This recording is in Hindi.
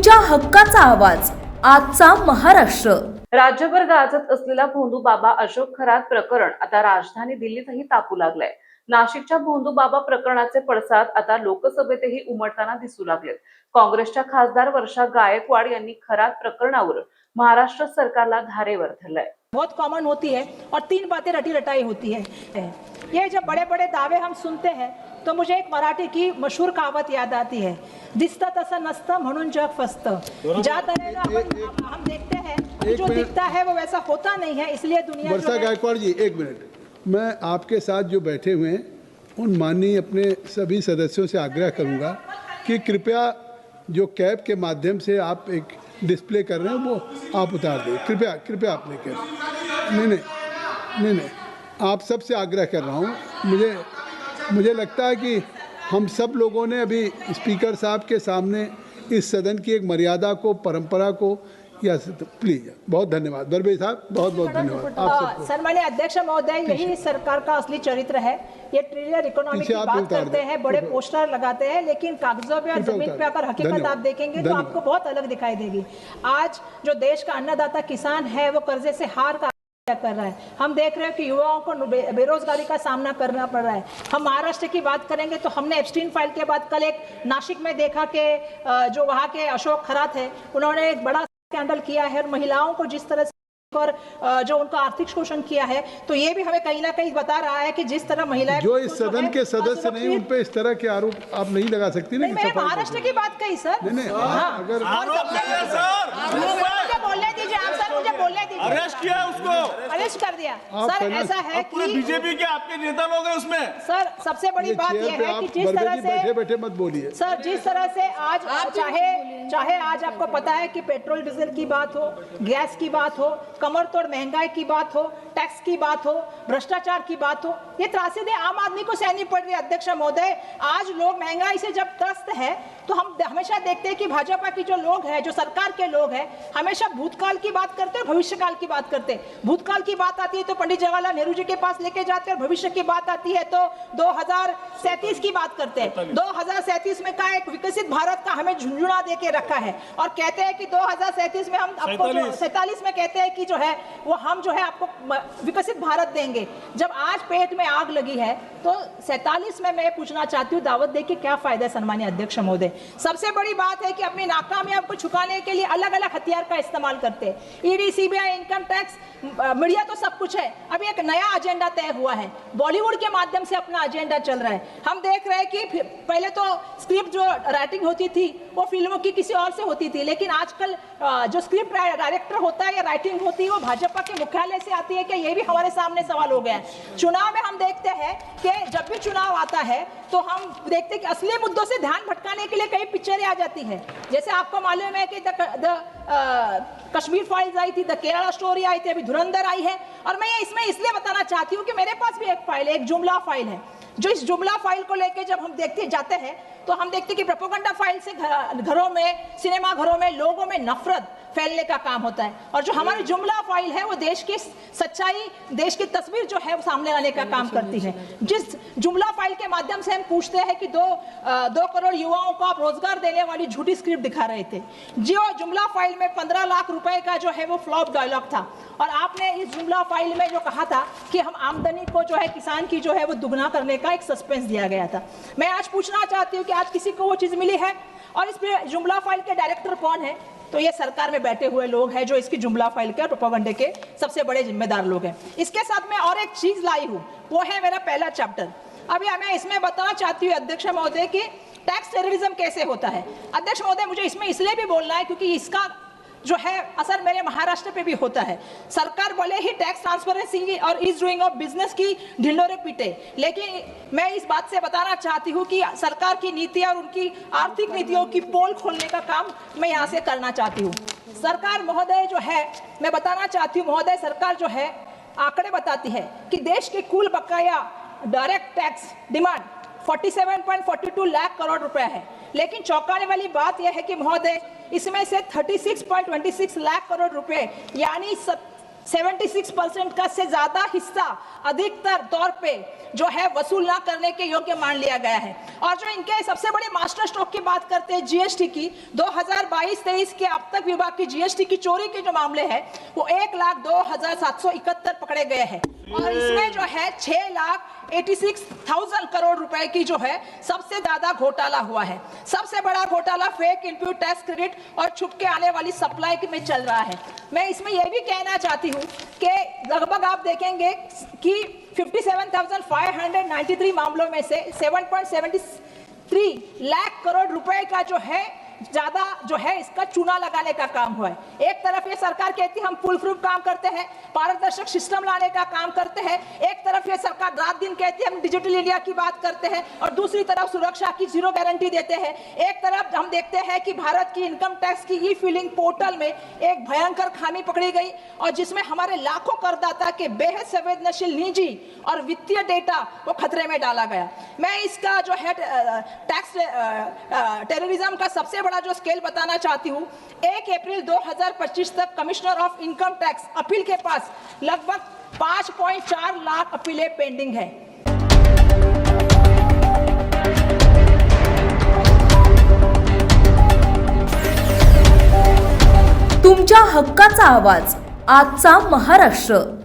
तुमच्या हक्काचा आवाज आजचा महाराष्ट्र। राज्यभर गाजत असलेला भोंदू बाबा अशोक खरात प्रकरण आता राजधानी दिल्लीतही तापू लागलंय। नाशिकच्या भोंदू बाबा प्रकरणाचे पडसाद आता लोकसभेतही उमटताना दिसू लागले। काँग्रेसच्या खासदार वर्षा गायकवाड यांनी खरात प्रकरणावर महाराष्ट्र सरकारला धारेवर धरलंय। बहुत कॉमन होती है और तीन बातें रटी रटाई होती है। ये जब बड़े बड़े दावे हम सुनते हैं तो मुझे एक मराठी की मशहूर कहावत याद आती है, दिसतं तसं नसतं म्हणून जग फसतं। ज्या तऱ्हेनं हम देखते हैं कि जो दिखता है वो वैसा होता नहीं है, इसलिए दुनिया वर्षा गायकवाड़ जी एक मिनट, मैं आपके साथ जो बैठे हुए हैं उन माननीय अपने सभी सदस्यों से आग्रह करूंगा कि कृपया जो कैब के माध्यम से आप एक डिस्प्ले कर रहे हैं वो आप उतार दें, कृपया कृपया आप लेकर। नहीं, आप सबसे आग्रह कर रहा हूँ। मुझे लगता है कि हम सब लोगों ने अभी स्पीकर साहब के सामने इस सदन की एक मर्यादा को, परंपरा को, या प्लीज बहुत धन्यवाद दरबारी साहब, बहुत बहुत धन्यवाद आप सबको। सन्माननीय अध्यक्ष महोदय, यही सरकार का असली चरित्र है। ये ट्रिलियन इकोनॉमी की बात करते हैं, बड़े पोस्टर लगाते हैं, लेकिन कागजों पे और जमीन पे अगर हकीकत आप देखेंगे तो आपको बहुत अलग दिखाई देगी। आज जो देश का अन्नदाता किसान है वो कर्जे से हार का कर रहा है। हम देख रहे हैं कि युवाओं को बेरोजगारी का सामना करना पड़ रहा है। हम महाराष्ट्र की बात करेंगे तो हमने एप्स्टीन फाइल के बाद कल एक नासिक में देखा कि जो वहाँ के अशोक खरात है, उन्होंने एक बड़ा स्कैंडल किया है और महिलाओं को जिस तरह से और जो उनका आर्थिक शोषण किया है, तो ये भी हमें कहीं ना कहीं बता रहा है कि जिस तरह महिलाएं जो इस सदन के सदस्य नहीं, उन पे इस तरह के आरोप आप नहीं लगा सकती ना। मैंने महाराष्ट्र की बात कही सर। नहीं, अगर मुझे बोलने दीजिए, आप सर मुझे बोलने दीजिए। अरेस्ट किया उसको, अरेस्ट कर दिया सर। ऐसा है कि बीजेपी के आपके नेता लोग हैं उसमें। सर सबसे बड़ी बात यह है कि जिस तरह से बैठे बैठे मत बोलिए सर, जिस तरह से आज चाहे आज आपको पता है कि पेट्रोल डीजल की बात हो, गैस की बात हो, कमर तोड़ महंगाई की बात हो, टैक्स की बात हो, भ्रष्टाचार की बात हो, ये त्रासदी आम आदमी को सहनी पड़ रही है। अध्यक्ष महोदय, आज लोग महंगाई से जब त्रस्त है तो हम हमेशा देखते हैं कि भाजपा की जो लोग हैं, जो सरकार के लोग हैं, हमेशा भूतकाल की बात करते हैं, भविष्यकाल की बात करते हैं। भूतकाल की बात आती है तो पंडित जवाहरलाल नेहरू जी के पास लेके जाते हैं, और भविष्य की बात आती है तो 2037 की बात करते हैं। 2037 में का एक विकसित भारत का हमें झुंझुना दे के रखा है और कहते हैं कि 2037 में हम आपको 47 में कहते हैं कि जो है वो हम जो है आपको विकसित भारत देंगे। जब आज पेट में आग लगी है तो 47 में मैं पूछना चाहती हूँ, दावत दे के क्या फायदा है सन्माननीय अध्यक्ष महोदय। सबसे बड़ी बात है कि अपनी नाकामयाब को छुपाने के लिए अलग अलग हथियार का इस्तेमाल करते हैं। ED, CBI, income tax, media तो सब कुछ है। अभी एक नया एजेंडा तय हुआ है, बॉलीवुड के माध्यम से अपना एजेंडा चल रहा है। हम देख रहे हैं कि पहले तो स्क्रिप्ट जो राइटिंग होती थी वो फिल्मों की किसी और से होती थी, लेकिन आजकल जो स्क्रिप्ट डायरेक्टर होता है या राइटिंग होती है वो भाजपा के मुख्यालय से आती है। कि ये भी हमारे सामने सवाल हो गया है। चुनाव में हम देखते हैं कि जब भी चुनाव आता है तो हम देखते हैं कि असली मुद्दों से ध्यान भटकाने के लिए कई पिक्चरें आ जाती हैं। जैसे आपको मालूम है कि कश्मीर फाइल्स आई थी, द केरला स्टोरी आई थी, अभी धुरंधर आई है। और मैं ये इसमें इसलिए बताना चाहती हूँ कि मेरे पास भी एक फाइल है, एक जुमला फाइल है, जो इस जुमला फाइल को लेके जब हम देखते जाते हैं तो हम देखते हैं कि प्रोपेगेंडा फाइल से घरों में, सिनेमा घरों में लोगों में नफरत फैलने का काम होता है, और जो हमारी जुमला फाइल है वो देश की सच्चाई, देश की तस्वीर जो है वो सामने लाने का काम करती है। जिस जुमला फाइल के माध्यम से हम पूछते हैं कि 2 करोड़ युवाओं को आप रोजगार देने वाली झूठी स्क्रिप्ट दिखा रहे थे। जो जुमला फाइल में 15 लाख रुपए का जो है वो फ्लॉप डायलॉग था, और आपने इस जुमला फाइल में जो कहा था कि हम आमदनी को जो है किसान की जो है वो दुगना करने का एक सस्पेंस दिया गया था। मैं आज पूछना चाहती हूँ कि आज किसी को वो चीज मिली है? और इस जुमला फाइल के डायरेक्टर कौन है? तो ये सरकार में बैठे हुए लोग हैं जो इसकी जुमला फाइल के और प्रोपेगेंडे के सबसे बड़े जिम्मेदार लोग हैं। इसके साथ मैं और एक चीज लाई हूँ, वो है मेरा पहला चैप्टर। अभी मैं इसमें बताना चाहती हूँ अध्यक्ष महोदय कि टैक्स टेररिज्म कैसे होता है। अध्यक्ष महोदय, मुझे इसमें इसलिए भी बोलना है क्योंकि इसका जो है असर मेरे महाराष्ट्र पे भी होता है। सरकार भले ही टैक्स ट्रांसपेरेंसी और ईज डूइंग ऑफ बिजनेस की ढिंडोरे पीटे, लेकिन मैं इस बात से बताना चाहती हूँ कि सरकार की नीति और उनकी आर्थिक नीतियों की पोल खोलने का काम मैं यहाँ से करना चाहती हूँ। सरकार महोदय जो है, मैं बताना चाहती हूँ महोदय, सरकार जो है आंकड़े बताती है कि देश के कुल बकाया direct tax demand 47.42 lakh crore रुपए है। लेकिन चौंकाने वाली बात यह है कि महोदय, इसमें से 36.26 लाख करोड़ रुपए यानी 76% का से ज्यादा हिस्सा अधिकतर तौर पे जो है वसूल ना करने के योग्य मान लिया गया है। और जो इनके सबसे बड़े मास्टर स्ट्रोक की बात करते हैं जीएसटी की, 2022-23 के अब तक विभाग की जीएसटी की चोरी के जो मामले हैं वो 1,02,771 पकड़े गए हैं। और इसमें जो है 6,86,000 करोड़ रुपए की जो है सबसे ज्यादा घोटाला हुआ है। सबसे बड़ा घोटाला फेक इनपुट टैक्स क्रेडिट और छुपके आने वाली सप्लाई में चल रहा है। मैं इसमें यह भी कहना चाहती हूँ कि लगभग आप देखेंगे कि 57,593 मामलों में से 7.73 लाख करोड़ रुपए का जो है ज्यादा जो है इसका चूना लगाने का काम हुआ है। एक तरफ ये सरकार कहती है हम फुल प्रूफ काम करते हैं, पारदर्शक सिस्टम लाने का काम करते हैं, एक तरफ ये सरकार रात दिन कहती है हम डिजिटल इंडिया की बात करते हैं और दूसरी तरफ सुरक्षा की जीरो गारंटी देते हैं। एक तरफ हम देखते हैं कि भारत की इनकम टैक्स की ई फिलिंग पोर्टल में एक भयंकर खामी पकड़ी गई और जिसमें हमारे लाखों करदाता के बेहद संवेदनशील निजी और वित्तीय डेटा वो खतरे में डाला गया। मैं इसका जो है टैक्स टेररिज्म का सबसे बड़ा जो स्केल बताना चाहती हूं, 1 अप्रैल 2025 तक commissioner of income tax appeal के पास लगभग 5.4 लाख अपीलें पेंडिंग है। तुमच्या हक्काचा आवाज, आजचा महाराष्ट्र।